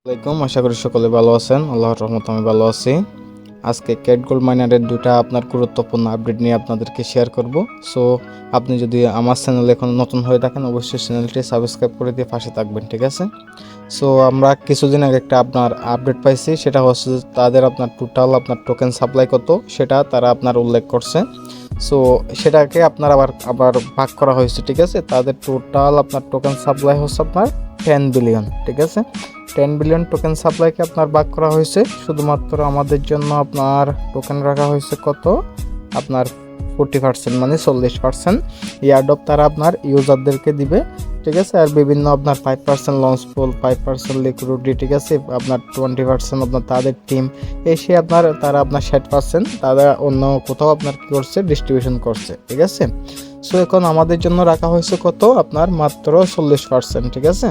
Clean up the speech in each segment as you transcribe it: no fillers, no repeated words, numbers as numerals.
আসসালামাইকুম, আশা করি সকলে ভালো আছেন। আল্লাহর রহমতে আমি ভালো আছি। আজকে ক্যাট গোল্ড মাইনারের দুটা আপনার গুরুত্বপূর্ণ আপডেট নিয়ে আপনাদেরকে শেয়ার করব। সো আপনি যদি আমার চ্যানেলে এখন নতুন হয়ে থাকেন, অবশ্যই চ্যানেলটি সাবস্ক্রাইব করে দিয়ে পাশে থাকবেন, ঠিক আছে? সো আমরা কিছুদিন আগে একটা আপনার আপডেট পাইছি, সেটা হচ্ছে যে তাদের আপনার টোটাল আপনার টোকেন সাপ্লাই কত সেটা তারা আপনার উল্লেখ করছে। সো সেটাকে আপনার আবার আবার ভাগ করা হয়েছে, ঠিক আছে? তাদের টোটাল আপনার টোকেন সাপ্লাই হচ্ছে আপনার 10 বিলিয়ন, ঠিক আছে? 10 বিলিয়ন টোকেন সাপ্লাইকে আপনার ভাগ করা হয়েছে। শুধুমাত্র আমাদের জন্য আপনার টোকেন রাখা হয়েছে কত, আপনার 40%, মানে 40% ইয়ারড্রপ তারা আপনার ইউজারদেরকে দিবে, ঠিক আছে? আর বিভিন্ন আপনার 5% লঞ্চ পুল, 5% লিকুইডিটি, ঠিক আছে? আপনার 20% আপনার তাদের টিম এসে তারা আপনার 60% তারা অন্য কোথাও আপনার কী করছে, ডিস্ট্রিবিউশন করছে, ঠিক আছে? সো এখন আমাদের জন্য রাখা হয়েছে কত, আপনার মাত্র 40%, ঠিক আছে?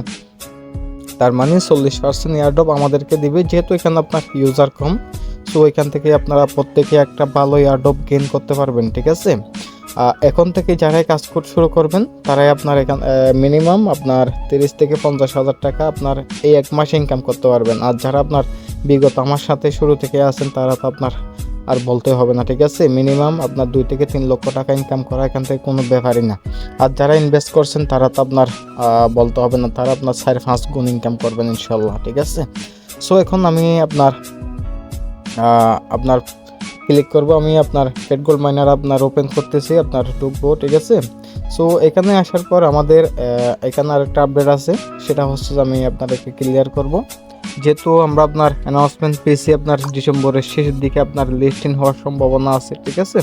তার মানে 40% এয়ারড্রপ আমাদেরকে দিবে, যেহেতু এখানে আপনার ইউজার কম। সো এখান থেকে আপনারা প্রত্যেকে একটা ভালো এয়ারড্রপ গেইন করতে পারবেন, ঠিক আছে? এখন থেকে যারাই কাজ করতে শুরু করবেন তারাই আপনার এখান মিনিমাম আপনার 30 থেকে 50 হাজার টাকা আপনার এই এক মাসে ইনকাম করতে পারবেন। আর যারা আপনার বিগত আমার সাথে শুরু থেকে আছেন তারা তো আপনার আর বলতে হবে না, ঠিক আছে? মিনিমাম আপনার 2 থেকে 3 লক্ষ টাকা ইনকাম করা এখান থেকে কোনো ব্যাপারই না। আর যারা ইনভেস্ট করছেন তারা তো আপনার বলতে হবে না, তারা আপনার 4-5 গুণ ইনকাম করবেন ইনশাল্লাহ, ঠিক আছে? সো এখন আমি আপনার ক্লিক করব, আমি আপনার ক্যাট গোল্ড মাইনার আপনার ওপেন করতেছি, আপনার ঢুকবো, ঠিক আছে? সো এখানে আসার পর আমাদের এখানে আরেকটা আপডেট আছে, সেটা হচ্ছে যে আমি আপনাদেরকে ক্লিয়ার করব। যেহেতু আমরা আপনার অ্যানাউন্সমেন্ট পেয়েছি আপনার ডিসেম্বরের শেষের দিকে আপনার লিস্টিং হওয়ার সম্ভাবনা আছে, ঠিক আছে?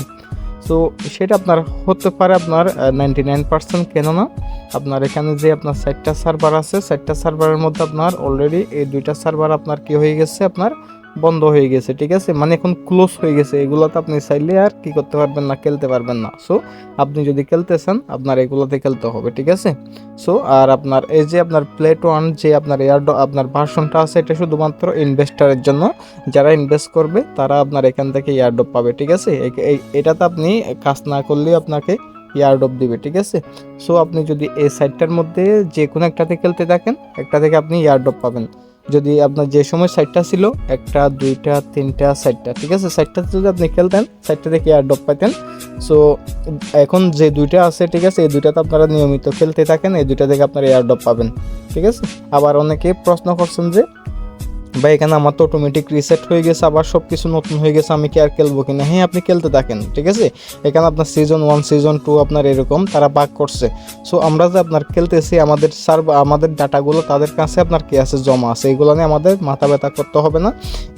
সো সেটা আপনার হতে পারে আপনার 99%, কেননা আপনার এখানে যে আপনার 4টা সার্ভার আছে, 4টা সার্ভারের মধ্যে আপনার অলরেডি এই 2টা সার্ভার আপনার কি হয়ে গেছে, আপনার বন্ধ হয়ে গেছে, ঠিক আছে? মানে এখন ক্লোজ হয়ে গেছে। এগুলোতে আপনি চাইলে আর কি করতে পারবেন না, খেলতে পারবেন না। সো আপনি যদি খেলতে চান আপনার এগুলোতে খেলতে হবে, ঠিক আছে? সো আর আপনার এই যে আপনার প্লেট ওয়ান যে আপনার আপনার ভার্সনটা আছে, এটা শুধুমাত্র ইনভেস্টারের জন্য। যারা ইনভেস্ট করবে তারা আপনার এখান থেকে ইয়ারড্রপ পাবে, ঠিক আছে? এটাতে আপনি কাজ না করলেও আপনাকে ইয়ারড্রপ দিবে, ঠিক আছে? সো আপনি যদি এই সাইটটার মধ্যে যে কোনো একটাতে খেলতে থাকেন, একটা থেকে আপনি ইয়ারড্রপ পাবেন। যদি আপনার যে সময় সাইটটা ছিল 1টা 2টা 3টা 4টা, ঠিক আছে? সাইটটাতে যদি আপনি খেলতেন, সাইটটা থেকে এয়ারড্রপ পাইতেন। সো এখন যে 2টা আছে, ঠিক আছে, এই 2টাতে আপনারা নিয়মিত খেলতে থাকেন, এই 2টা থেকে আপনারা এয়ারড্রপ পাবেন, ঠিক আছে? আবার অনেকে প্রশ্ন করছেন যে ভাই এখানে আমার তো অটোমেটিক রিসেট হয়ে গেছে, আবার সব কিছু নতুন হয়ে গেছে, আমি কি আর খেলবো কিনা? হ্যাঁ, আপনি খেলতে থাকেন, ঠিক আছে? এখানে আপনার সিজন 1 সিজন 2 আপনার এরকম তারা ভাগ করছে। সো আমরা যে আপনার খেলতেছি, আমাদের ডাটাগুলো তাদের কাছে আপনার কি আছে, জমা আছে। এগুলো নিয়ে আমাদের মাথা ব্যথা করতে হবে না।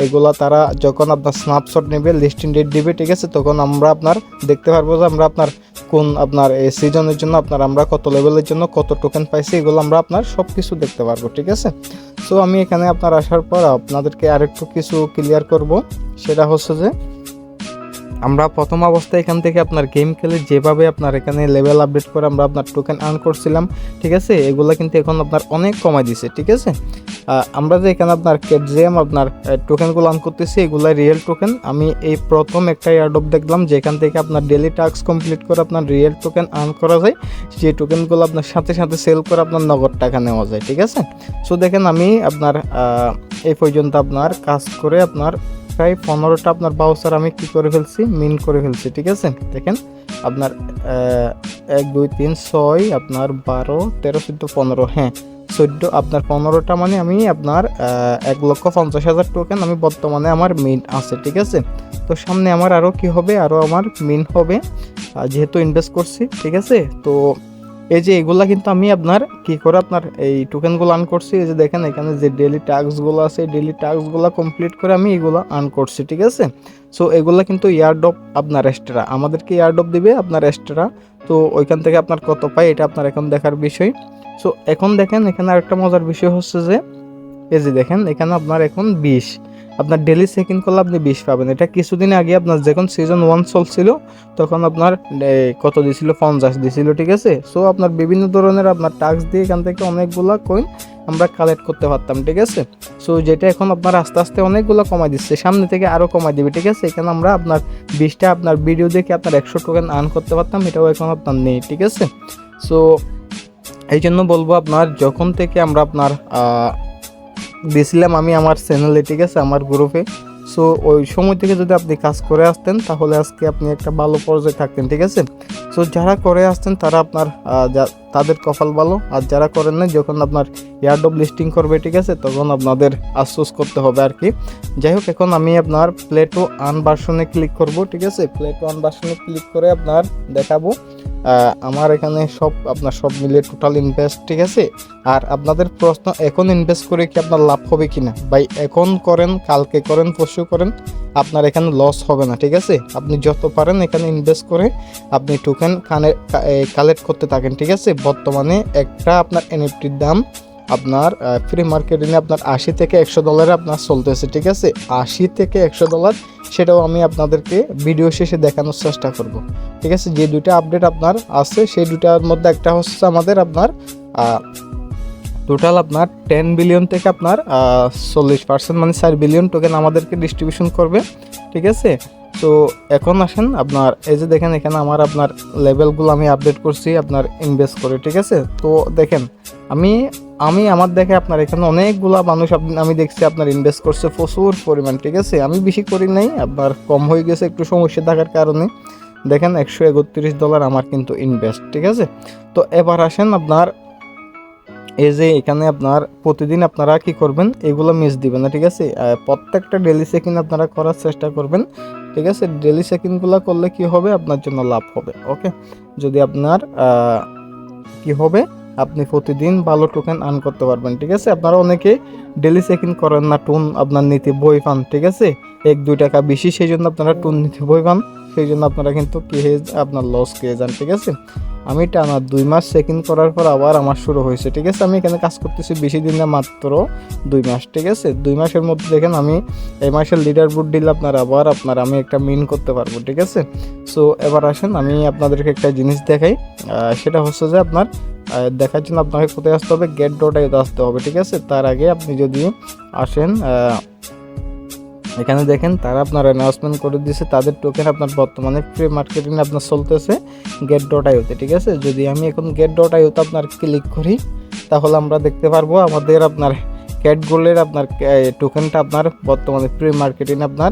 এগুলো তারা যখন আপনার স্ন্যাপশট নেবে, লিস্টিং ডেট দিবে, ঠিক আছে, তখন আমরা আপনার দেখতে পারবো যে আমরা আপনার কোন আপনার এই সিজনের জন্য আমরা কত লেভেলের জন্য কত টোকেন পাইছি, এগুলো আমরা আপনার সব কিছু দেখতে পারবো, ঠিক আছে? সো আমি এখানে আপনার আসার পর আপনাদেরকে আরেকটু কিছু ক্লিয়ার করব। সেটা হচ্ছে যে আমরা প্রথম অবস্থায় এখান থেকে আপনার গেম খেলে যেভাবে আপনার এখানে লেভেল আপডেট করে আমরা আপনার টোকেন আর্ন করছিলাম, ঠিক আছে? এগুলো কিন্তু এখন আপনার অনেক কমাই দিছে, ঠিক আছে? আমরা যে এখানে আপনার কেটজেম আপনার টোকেনগুলো আর্ন করতেছি, এগুলো রিয়েল টোকেন। আমি এই প্রথম একটা এয়ারড্রপ দেখলাম যেখান থেকে আপনার ডেলি টাস্ক কমপ্লিট করে আপনার রিয়েল টোকেন আর্ন করা যায়। যে টোকেনগুলো আপনার সাথে সাথে সেল করে আপনার নগদ টাকা নেওয়া যায়, ঠিক আছে? সো দেখেন আমি আপনার এই পর্যন্ত আপনার কাজ করে আপনার প্রায় 15টা আপনার বাউচার আমি কি করে ফেলছি, মিন করে ফেলছি, ঠিক আছে? দেখেন আপনার 1 2 3 6 আপনার 12 13 14 15, হ্যাঁ 14, আপনার 15টা মানে আমি আপনার 1,50,000 টোকেন আমি বর্তমানে আমার মিন আছে, ঠিক আছে? তো সামনে আমার আরও কি হবে, আরও আমার মিন হবে যেহেতু ইনভেস্ট করছি, ঠিক আছে? তো এই যে এগুলা কিন্তু আমি আপনার কি করে আপনার এই টোকেনগুলো আর্ন করছি। এই যে দেখেন এখানে যে ডেলি টাস্কগুলো আছে, ডেলি টাস্কগুলো কমপ্লিট করে আমি এগুলো আর্ন করছি, ঠিক আছে? সো এগুলা কিন্তু ইয়ারড্রপ আপনার এক্সট্রা, আমাদেরকে ইয়ারড্রপ দিবে আপনার এক্সট্রা। তো ওইখান থেকে আপনার কত পাই এটা আপনার এখন দেখার বিষয়। সো এখন দেখেন এখানে আরেকটা মজার বিষয় হচ্ছে যে এই যে দেখেন এখানে আপনার এখন 20 আপনার ডেলি সেকেন্ড করলে আপনি 20 পাবেন। এটা কিছুদিন আগে আপনার যখন সিজন 1 চলছিল তখন আপনার কত দিছিল, 50 দিছিল, ঠিক আছে? সো আপনার বিভিন্ন ধরনের আপনার টাস্ক দিয়ে এখান থেকে অনেকগুলা কয়েন আমরা কালেক্ট করতে পারতাম, ঠিক আছে? সো যেটা এখন আপনার আস্তে আস্তে অনেকগুলো কমাই দিচ্ছে, সামনে থেকে আরও কমাই দিবে, ঠিক আছে? এখানে আমরা আপনার 20টা আপনার ভিডিও দেখে আপনার 100 টোকেন আর্ন করতে পারতাম, এটাও এখন আপনার নেই, ঠিক আছে? সো এই জন্য বলবো আপনার যখন থেকে আমরা আপনার দিয়েছিলাম আমি আমার চ্যানেলে, ঠিক আছে, আমার গ্রুপে। সো ওই সময় থেকে যদি আপনি কাজ করে আসতেন তাহলে আজকে আপনি একটা ভালো পর্যায়ে থাকতেন, ঠিক আছে। সো যারা করে আসতেন তারা আপনার তাদের কপাল ভালো, আর যারা করেন না, যখন আপনার এয়ারড্রপ লিস্টিং করবে, ঠিক আছে, তখন আপনাদের আফসোস করতে হবে আর কি। যাই হোক, এখন আমি আপনার প্লে টু আর্ন ভার্সনে ক্লিক করব, ঠিক আছে। প্লে টু আর্ন ভার্সনে ক্লিক করে আপনার দেখাবো আমার এখানে আপনার সব মিলিয়ে টোটাল ইনভেস্ট, ঠিক আছে। আর আপনাদের প্রশ্ন, এখন ইনভেস্ট করে কি আপনার লাভ হবে কিনা? ভাই, এখন করেন, কালকে করেন, পরশু করেন, আপনার এখানে লস হবে না, ঠিক আছে। আপনি যত পারেন এখানে ইনভেস্ট করে আপনি টোকেন কালেক্ট করতে থাকেন, ঠিক আছে। বর্তমানে একটা আপনার এনএফটির দাম আপনার ফ্রি মার্কেটিং আপনার $80 থেকে $100 আপনার চলতেছে, ঠিক আছে। $80 থেকে $100, সেটাও আমি আপনাদেরকে ভিডিও শেষে দেখানোর চেষ্টা করব, ঠিক আছে। যে দুইটা আপডেট আপনার আছে সেই দুইটার মধ্যে একটা হচ্ছে আমাদের আপনার টোটাল আপনার 10 বিলিয়ন থেকে আপনার 40%, মানে 4 বিলিয়ন টোকেন আমাদেরকে ডিস্ট্রিবিউশন করবে, ঠিক আছে। তো এখন আসেন, আপনার এই যে দেখেন এখানে আমার আপনার লেভেলগুলো আমি আপডেট করছি আপনার ইনভেস্ট করে, ঠিক আছে। তো দেখেন আমি আমার দেখে আপনার এখানে অনেকগুলা মানুষ আমি দেখছি আপনার ইনভেস্ট করছে প্রচুর পরিমাণ, ঠিক আছে। আমি বেশি করি নাই, আপনার কম হয়ে গেছে একটু সমস্যা থাকার কারণে। দেখেন $131 আমার কিন্তু ইনভেস্ট, ঠিক আছে। তো এবার আসেন আপনার এই যে এখানে আপনার প্রতিদিন আপনারা কি করবেন, এগুলো মিস দিবেন না, ঠিক আছে। প্রত্যেকটা ডেলি চেকিং আপনারা করার চেষ্টা করবেন, ঠিক আছে। ডেলি চেকিংগুলো করলে কি হবে, আপনার জন্য লাভ হবে, ওকে। যদি আপনার কি হবে, আপনি প্রতিদিন ভালো টোকেন আর্ন করতে পারবেন, ঠিক আছে। আপনারা অনেকে ডেলি চেকিং করেন না, টুন আপনার নিতে বই পান, ঠিক আছে, 1-2 টাকা বেশি, সেই জন্য আপনারা টুন নিতে বই পান, সেই জন্য আপনারা কিন্তু কি হয়ে আপনার লস খেয়ে যান, ঠিক আছে। আমি টানা 2 মাস চেকিং করার পর আবার আমার শুরু হয়েছে, ঠিক আছে। আমি এখানে কাজ করতেছি বেশি দিন না, মাত্র 2 মাস, ঠিক আছে। 2 মাসের মধ্যে দেখেন আমি এই মাসের লিডার বোর্ড দিলে আপনার আমি একটা মিন করতে পারবো, ঠিক আছে। সো এবার আসেন আমি আপনাদেরকে একটা জিনিস দেখাই, সেটা হচ্ছে যে আপনার দেখার জন্য আপনাকে কোথায় আসতে হবে, get.io আসতে হবে, ঠিক আছে। তার আগে আপনি যদি আসেন এখানে দেখেন তারা আপনার অ্যানাউন্সমেন্ট করে দিয়েছে তাদের টোকেন আপনার বর্তমানে ফ্রি মার্কেটিং আপনার চলতেছে get.io-তে, ঠিক আছে। যদি আমি এখন get.io-তে আপনার ক্লিক করি তাহলে আমরা দেখতে পারবো আমাদের আপনার ক্যাট গোল্ডের আপনার টোকেনটা আপনার বর্তমানে ফ্রি মার্কেটিং আপনার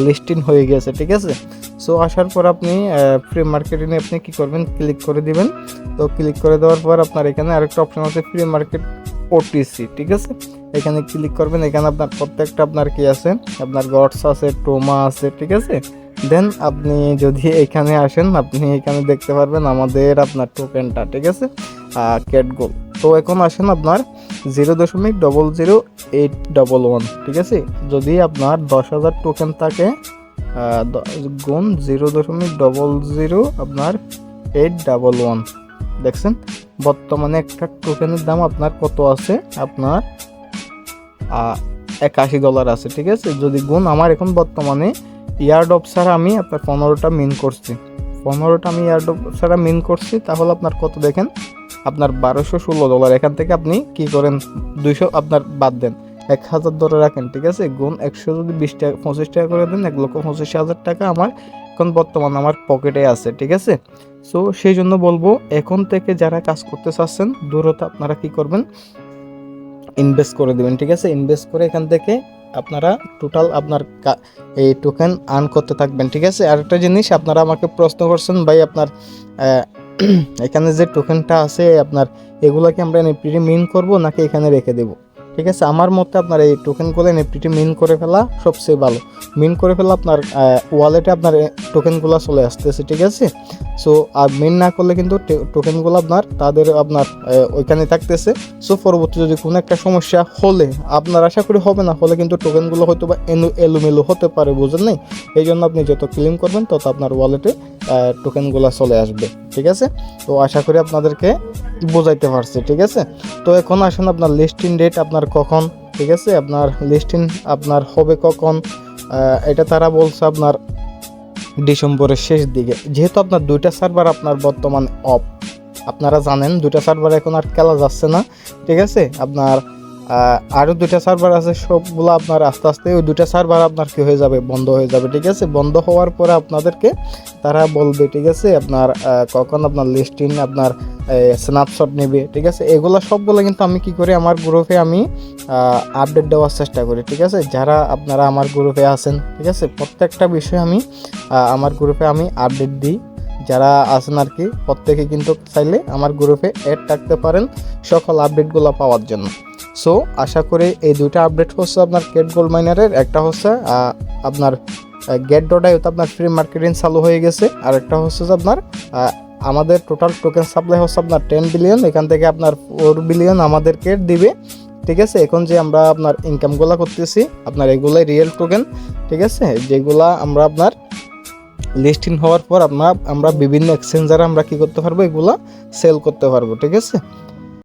লিস্টিং হয়ে গেছে, ঠিক আছে। সো আসার পর আপনি ফ্রি মার্কেটিংয়ে আপনি কি করবেন, ক্লিক করে দিবেন। তো ক্লিক করে দেওয়ার পর আপনার এখানে আরেকটা অপশন আছে ফ্রি মার্কেট ওটিসি, ঠিক আছে। এখানে ক্লিক করবেন, এখানে আপনার প্রত্যেকটা আপনার কি আছে, আপনার গডস আছে, টোমা আছে, ঠিক আছে। দেন আপনি যদি এখানে আসেন, আপনি এখানে দেখতে পারবেন আমাদের আপনার টোকেনটা, ঠিক আছে, ক্যাট গোল্ড। তো এখন আসেন আপনার 0.00811, ঠিক আছে। যদি আপনার 10,000 টোকেন থাকে গুণ 0.00 আপনার 811, দেখছেন বর্তমানে একটা টোকেনের দাম আপনার কত আছে, আপনার $81 আছে, ঠিক আছে। যদি গুণ আমার এখন বর্তমানে ইয়ারড্রপ ছাড়া আমি আপনার 15টা মিন করছি, 15টা আমি ইয়ারড্রপ ছাড়া মিন করছি, তাহলে আপনার কত দেখেন, আপনার $1216। এখান থেকে আপনি কি করেন, 200 আপনার বাদ দেন, 1000 ধরে রাখেন, ঠিক আছে। গুণ 100 যদি 20 টাকা 25 টাকা করে দেন, 1,25,000 টাকা আমার এখন বর্তমান আমার পকেটে আছে, ঠিক আছে। সো সেই জন্য বলবো এখন থেকে যারা কাজ করতে চাচ্ছেন দূরত আপনারা কি করবেন, ইনভেস্ট করে দেবেন, ঠিক আছে। ইনভেস্ট করে এখান থেকে আপনারা টোটাল আপনার এই টোকেন আর্ন করতে থাকবেন, ঠিক আছে। আরেকটা জিনিস আপনারা আমাকে প্রশ্ন করছেন, ভাই আপনার এখানে যে টোকেনটা আছে আপনার এগুলোকে আমরা এনএফটি মিন করব নাকি এখানে রেখে দেব, ঠিক আছে। আমার মতে আপনার এই টোকেনগুলো এনএফটি মিন করে ফেলা সবচেয়ে ভালো। মিন করে ফেলা আপনার ওয়ালেটে আপনার টোকেনগুলো চলে আসতেছে, ঠিক আছে। সো আর মিন না করলে কিন্তু টোকেনগুলো আপনার আপনার ওইখানে থাকতেছে। সো পরবর্তী যদি কোনো একটা সমস্যা হলে, আপনার আশা করি হবে না, হলে কিন্তু টোকেনগুলো হয়তো বা এলোমেলো হতে পারে, বুঝেন নাই। এই জন্য আপনি যত ক্লেম করবেন তত আপনার ওয়ালেটে টোকেনগুলো চলে আসবে, ঠিক আছে। তো আশা করি আপনাদেরকে বোঝাইতে পারছি, ঠিক আছে। তো এখন আসুন আপনার লিস্টিং ডেট আপনার কখন, ঠিক আছে, আপনার লিস্টিং আপনার হবে কখন, এটা তারা বলছে আপনার ডিসেম্বরের শেষ দিকে। যেহেতু আপনার 2টা সার্ভার আপনার বর্তমান অফ, আপনারা জানেন 2টা সার্ভার এখন আর খেলা যাচ্ছে না, ঠিক আছে। আপনার আরও 2টা সার্ভার আছে, সবগুলো আপনার আস্তে আস্তে ওই 2টা সার্ভার আপনার কি হয়ে যাবে, বন্ধ হয়ে যাবে। ঠিক আছে, বন্ধ হওয়ার পরে আপনাদেরকে তারা বলবে, ঠিক আছে, আপনার কখন আপনার লিস্টিং আপনার স্ন্যাপশট নেবে। ঠিক আছে, এগুলো সবগুলো কিন্তু আমি কি করি, আমার গ্রুপে আমি আপডেট দেওয়ার চেষ্টা করি। ঠিক আছে, যারা আপনারা আমার গ্রুপে আছেন, ঠিক আছে, প্রত্যেকটা বিষয়ে আমি আমার গ্রুপে আমি আপডেট দিই। যারা আছেন আর কি প্রত্যেকে কিন্তু চাইলে আমার গ্রুপে অ্যাড থাকতে পারেন সকল আপডেটগুলো পাওয়ার জন্য। সো আশা করি এই 2টা আপডেট হচ্ছে আপনার কেট গোল্ড মাইনারের, একটা হচ্ছে আপনার গেট ডট আইওতে আপনার ফ্রি মার্কেটিং চালু হয়ে গেছে, আর একটা হচ্ছে যে আপনার আমাদের টোটাল টোকেন সাপ্লাই হচ্ছে আপনার 10 বিলিয়ন, এখান থেকে আপনার 4 বিলিয়ন আমাদেরকে দিবে। ঠিক আছে, এখন যে আমরা আপনার ইনকামগুলো করতেছি আপনার এগুলাই রিয়েল টোকেন। ঠিক আছে, যেগুলা আমরা আপনার লিস্টিং হওয়ার পর আমরা বিভিন্ন এক্সচেঞ্জারে আমরা কি করতে পারবো, এগুলা সেল করতে পারবো। ঠিক আছে।